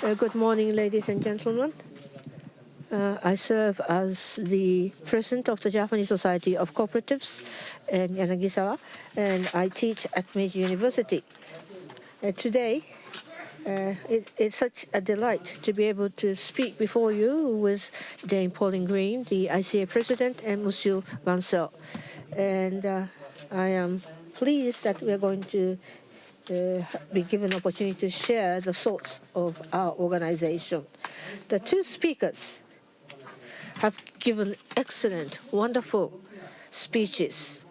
Good morning, ladies and gentlemen. I serve as the president of the Japanese Society of Cooperatives in Yanagisawa, and I teach at Meiji University. Today, it's such a delight to be able to speak before you with Dame Pauline Green, the ICA president, and Monsieur Vansel. And I am pleased that we are going to be given an opportunity to share the thoughts of our organization. The two speakers have given excellent, wonderful speeches.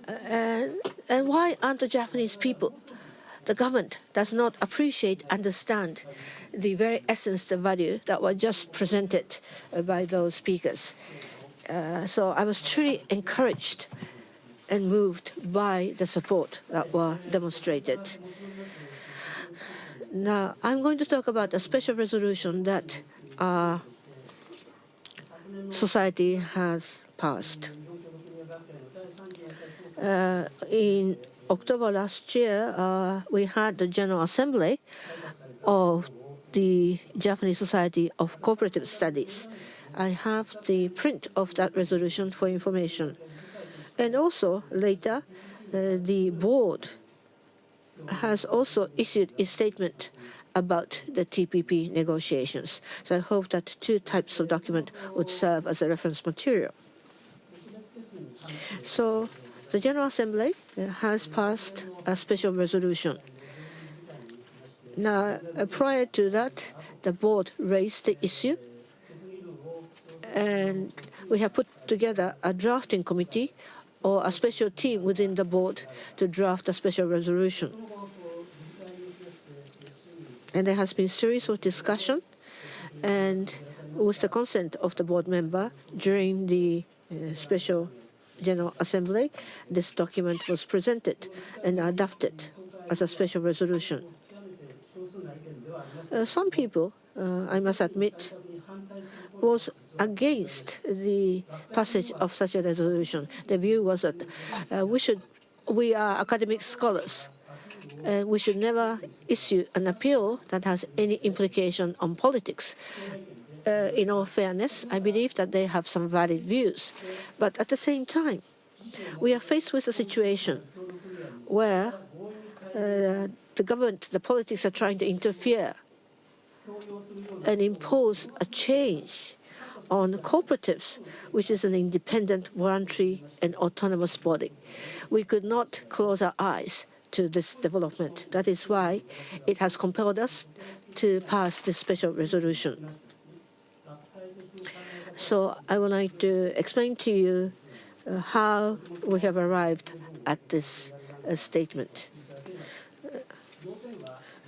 And why aren't the Japanese people? The government does not appreciate, understand the very essence, the value that were just presented by those speakers. So I was truly encouraged and moved by the support that were demonstrated. Now, I'm going to talk about a special resolution that our society has passed. In October last year, we had the General Assembly of the Japanese Society of Cooperative Studies. I have the print of that resolution for information. And also, later, the board has also issued a statement about the TPP negotiations. So I hope that two types of document would serve as a reference material. So the General Assembly has passed a special resolution. Now, prior to that, the board raised the issue, and we have put together a drafting committee or a special team within the board to draft a special resolution. And there has been a series of discussion, and with the consent of the board member during the special General Assembly, this document was presented and adopted as a special resolution. Some people, I must admit, was against the passage of such a resolution. The view was that we are academic scholars, and we should never issue an appeal that has any implication on politics. In all fairness, I believe that they have some valid views. But at the same time, we are faced with a situation where the government, the politics are trying to interfere and impose a change on cooperatives, which is an independent, voluntary, and autonomous body. We could not close our eyes to this development. That is why it has compelled us to pass this special resolution. So I would like to explain to you how we have arrived at this statement.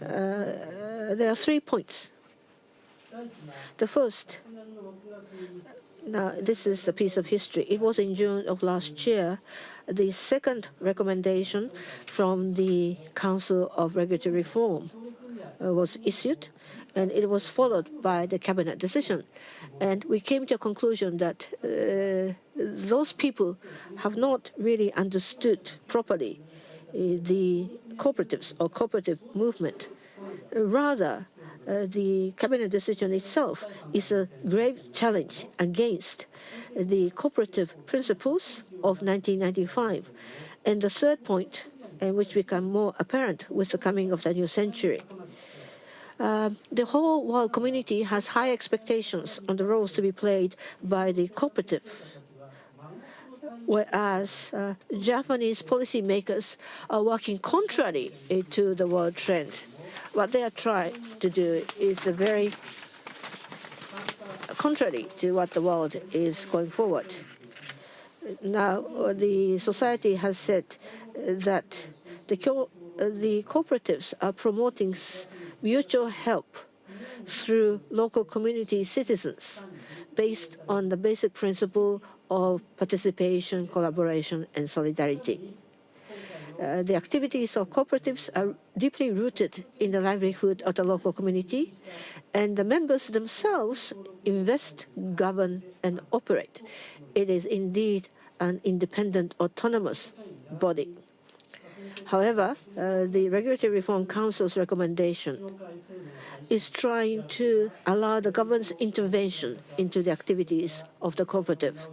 There are 3 points. The first, now this is a piece of history. It was in June of last year, the second recommendation from the Council of Regulatory Reform was issued, and it was followed by the cabinet decision. And we came to a conclusion that those people have not really understood properly the cooperatives or cooperative movement. Rather, the cabinet decision itself is a grave challenge against the cooperative principles of 1995. And the third point, and which became more apparent with the coming of the new century, the whole world community has high expectations on the roles to be played by the cooperative, whereas Japanese policymakers are working contrary to the world trend. What they are trying to do is very contrary to what the world is going forward. Now, the society has said that the cooperatives are promoting mutual help through local community citizens based on the basic principle of participation, collaboration, and solidarity. The activities of cooperatives are deeply rooted in the livelihood of the local community, and the members themselves invest, govern, and operate. It is indeed an independent, autonomous body. However, the Regulatory Reform Council's recommendation is trying to allow the government's intervention into the activities of the cooperative.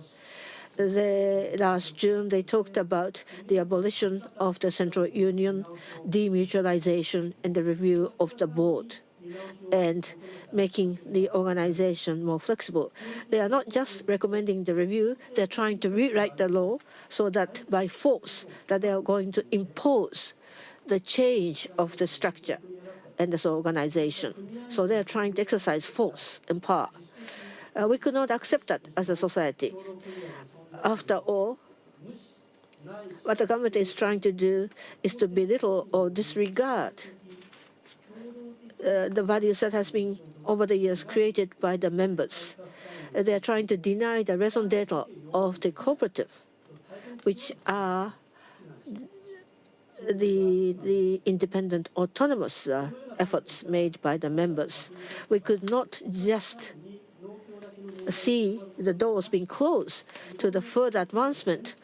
Last June, they talked about the abolition of the central union, demutualization, and the review of the board, and making the organization more flexible. They are not just recommending the review, they're trying to rewrite the law so that by force that they are going to impose the change of the structure and this organization. So they're trying to exercise force and power. We could not accept that as a society. After all, what the government is trying to do is to belittle or disregard the values that has been over the years created by the members. They are trying to deny the raison d'etre of the cooperative, which are the independent autonomous efforts made by the members. We could not just see the doors being closed to the further advancement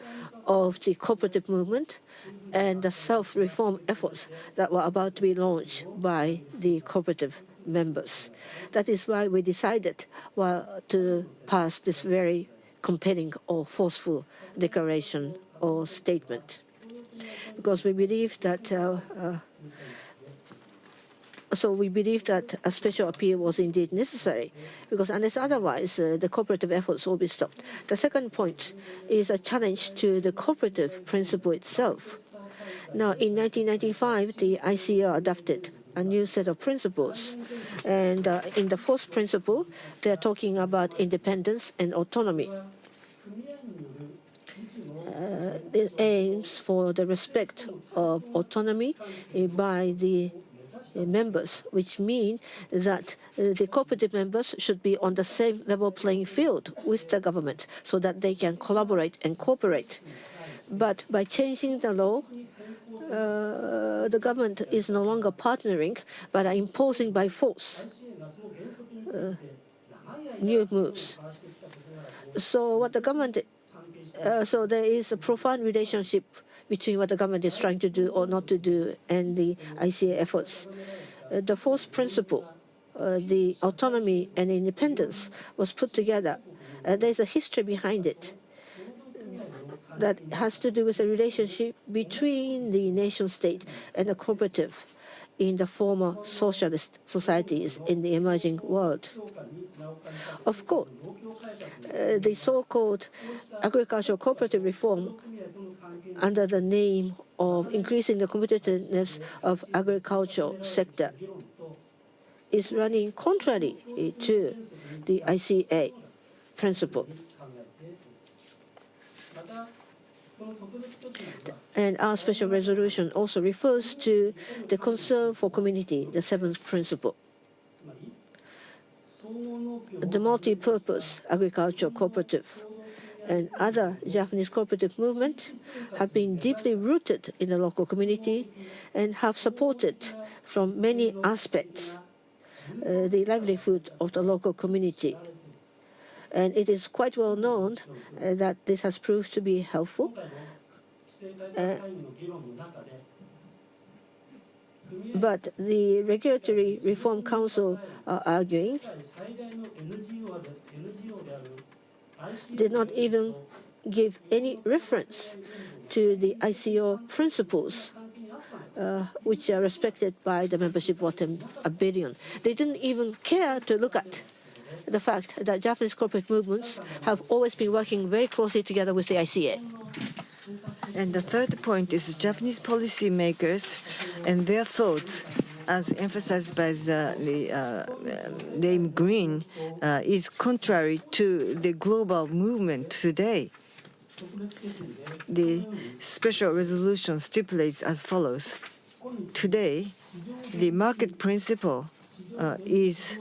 of the cooperative movement and the self-reform efforts that were about to be launched by the cooperative members. That is why we decided to pass this very compelling or forceful declaration or statement, because we believe that a special appeal was indeed necessary, because unless otherwise, the cooperative efforts will be stopped. The second point is a challenge to the cooperative principle itself. Now, in 1995, the ICA adopted a new set of principles. And in the fourth principle, they are talking about independence and autonomy. It aims for the respect of autonomy by the members, which mean that the cooperative members should be on the same level playing field with the government so that they can collaborate and cooperate. But by changing the law, the government is no longer partnering, but are imposing by force new moves. So what the government, so there is a profound relationship between what the government is trying to do or not to do and the ICA efforts. The fourth principle, the autonomy and independence, was put together. There's a history behind it that has to do with the relationship between the nation-state and the cooperative in the former socialist societies in the emerging world. Of course, the so-called agricultural cooperative reform under the name of increasing the competitiveness of agricultural sector is running contrary to the ICA principle. And our special resolution also refers to the concern for community, the seventh principle. The multi-purpose agricultural cooperative and other Japanese cooperative movements have been deeply rooted in the local community and have supported from many aspects the livelihood of the local community. And it is quite well known that this has proved to be helpful. But the Regulatory Reform Council are arguing did not even give any reference to the ICO principles, which are respected by the membership of 1 billion. They didn't even care to look at the fact that Japanese corporate movements have always been working very closely together with the ICA. And the third point is Japanese policymakers and their thoughts, as emphasized by the name Green, is contrary to the global movement today. The special resolution stipulates as follows. Today, the market principle is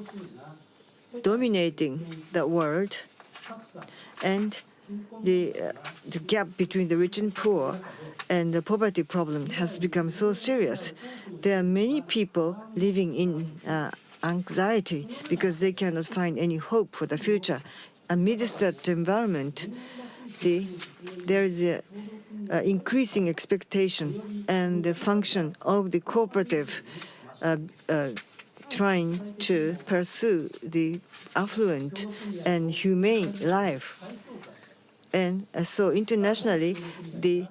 dominating the world, and the gap between the rich and poor and the poverty problem has become so serious. There are many people living in anxiety because they cannot find any hope for the future. Amidst that environment, there is increasing expectation and the function of the cooperative trying to pursue the affluent and humane life. And so internationally, the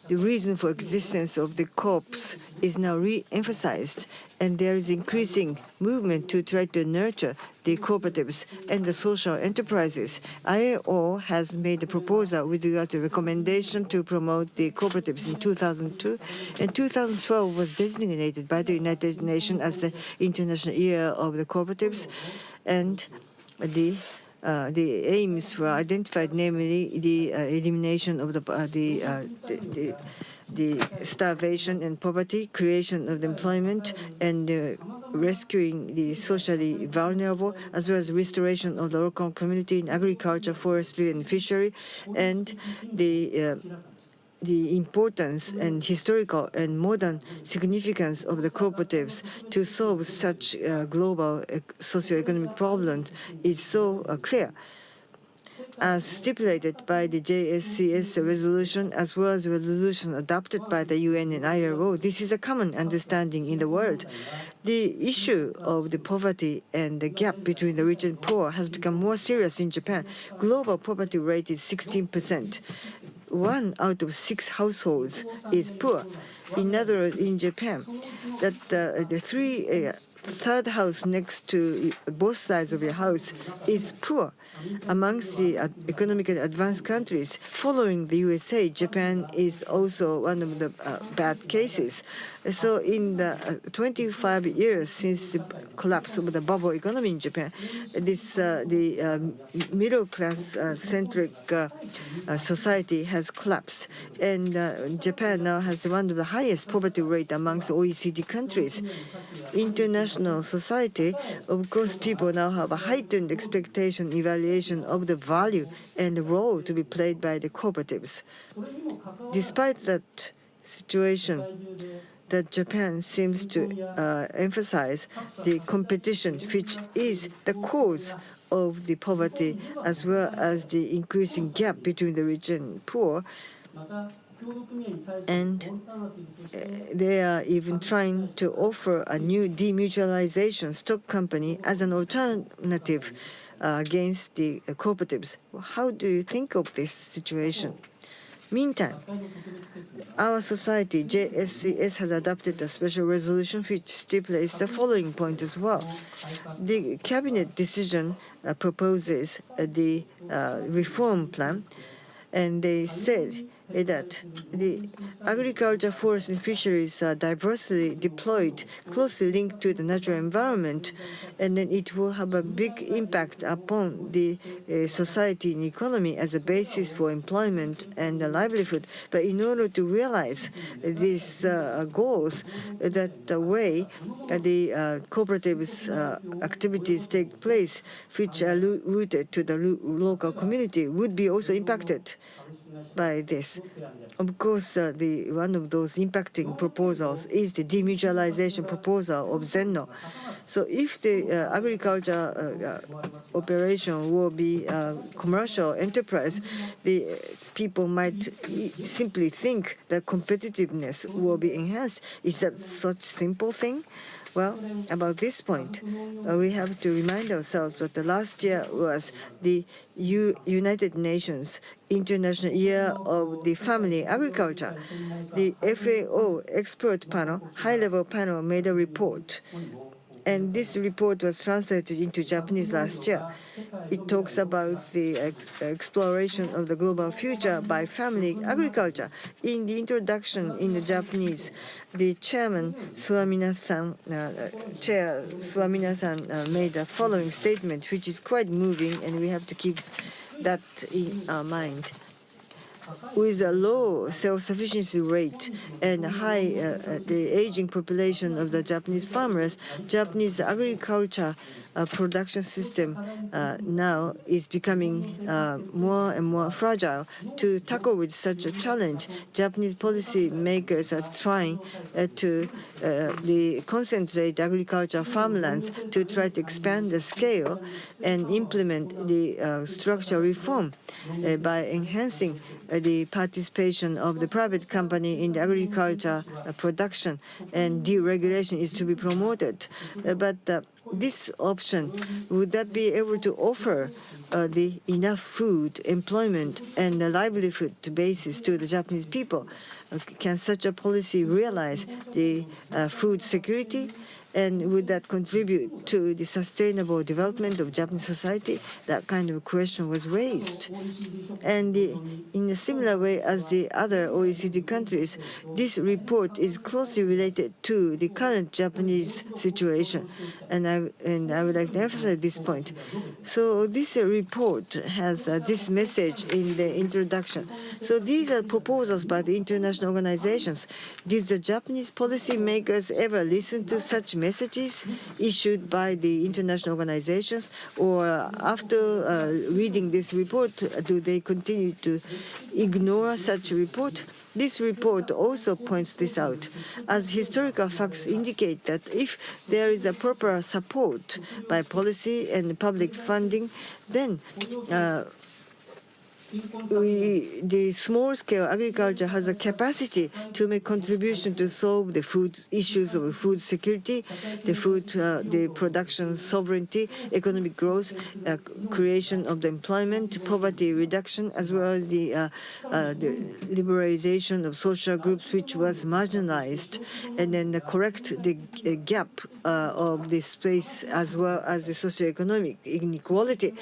reason for existence of the corps is now re-emphasized, and there is increasing movement to try to nurture the cooperatives and the social enterprises. ILO has made a proposal with regard to recommendation to promote the cooperatives in 2002, and 2012 was designated by the United Nations as the International Year of the Cooperatives, and the aims were identified, namely the elimination of the starvation and poverty, creation of employment, and rescuing the socially vulnerable, as well as restoration of the local community in agriculture, forestry, and fishery, and the importance and historical and modern significance of the cooperatives to solve such global socioeconomic problems is so clear. As stipulated by the JSCS resolution, as well as resolution adopted by the UN and ILO, this is a common understanding in the world. The issue of the poverty and the gap between the rich and poor has become more serious in Japan. Global poverty rate is 16%. 1 out of 6 households is poor. In other words, in Japan, that the third house next to both sides of your house is poor. Amongst the economically advanced countries, following the USA, Japan is also one of the bad cases. So in the 25 years since the collapse of the bubble economy in Japan, the middle class centric society has collapsed, and Japan now has one of the highest poverty rate amongst OECD countries. International society, of course, people now have a heightened expectation evaluation of the value and the role to be played by the cooperatives. Despite that situation, that Japan seems to emphasize the competition, which is the cause of the poverty as well as the increasing gap between the rich and poor. And they are even trying to offer a new demutualization stock company as an alternative against the cooperatives. How do you think of this situation? Meantime, our society, JSCS, has adopted a special resolution which stipulates the following point as well. The cabinet decision proposes the reform plan, and they said that the agriculture, forest, and fisheries are diversely deployed, closely linked to the natural environment, and then it will have a big impact upon the society and economy as a basis for employment and livelihood. But in order to realize these goals, that the way the cooperatives activities take place, which are rooted to the local community, would be also impacted by this. Of course, one of those impacting proposals is the demutualization proposal of Zenno. So if the agriculture operation will be a commercial enterprise, the people might simply think that competitiveness will be enhanced. Is that such simple thing? Well, about this point, we have to remind ourselves that the last year was the United Nations International Year of the Family Agriculture. The FAO expert panel, high-level panel, made a report. And this report was translated into Japanese last year. It talks about the exploration of the global future by family agriculture. In the introduction in the Japanese, the chairman, Chair Suamina-san, made the following statement, which is quite moving, and we have to keep that in our mind. With a low self-sufficiency rate and high the aging population of the Japanese farmers, Japanese agriculture production system now is becoming more and more fragile. To tackle with such a challenge, Japanese policy makers are trying to concentrate agriculture farmlands to try to expand the scale and implement the structural reform by enhancing the participation of the private company in the agriculture production, and deregulation is to be promoted. But this option, would that be able to offer the enough food, employment, and a livelihood basis to the Japanese people? Can such a policy realize the food security? And would that contribute to the sustainable development of Japanese society? That kind of question was raised. And in a similar way as the other OECD countries, this report is closely related to the current Japanese situation. And I would like to emphasize this point. So this report has this message in the introduction. So these are proposals by the international organizations. Did the Japanese policymakers ever listen to such messages issued by the international organizations, or after reading this report, do they continue to ignore such a report? This report also points this out, as historical facts indicate that if there is a proper support by policy and public funding, then the small-scale agriculture has a capacity to make contribution to solve the food issues of food security, the production sovereignty, economic growth, creation of the employment, poverty reduction, as well as the liberalization of social groups which was marginalized, and then correct the gap of the space as well as the socioeconomic inequality.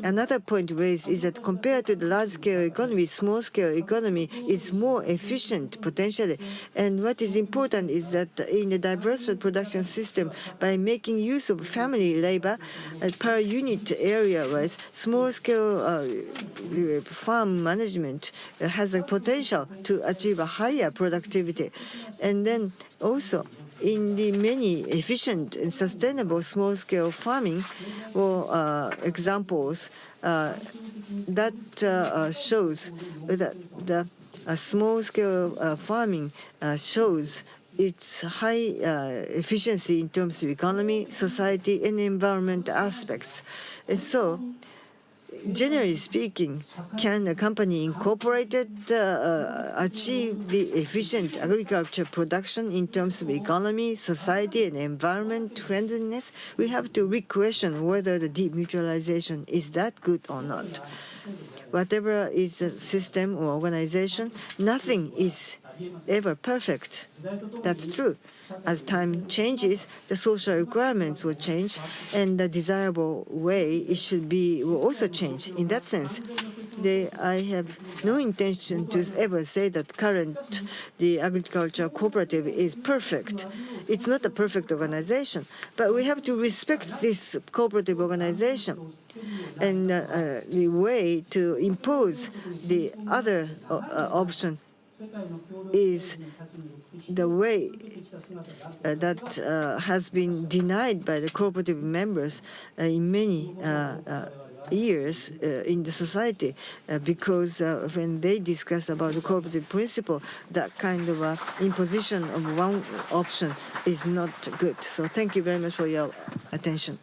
Another point raised is that compared to the large-scale economy, small-scale economy is more efficient potentially. And what is important is that in the diverse production system, by making use of family labor per unit area-wise, small-scale farm management has a potential to achieve a higher productivity. And then also, in the many efficient and sustainable small-scale farming, examples that shows that the small-scale farming shows its high efficiency in terms of economy, society, and environment aspects. And so, generally speaking, can a company incorporated achieve the efficient agriculture production in terms of economy, society, and environment friendliness? We have to re-question whether the demutualization is that good or not. Whatever is the system or organization, nothing is ever perfect. That's true. As time changes, the social requirements will change, and the desirable way it should be will also change. In that sense, I have no intention to ever say that the agricultural cooperative is perfect. It's not a perfect organization, but we have to respect this cooperative organization. And the way to impose the other option is the way that has been denied by the cooperative members in many years in the society, because when they discuss about the cooperative principle, that kind of imposition of one option is not good. So thank you very much for your attention.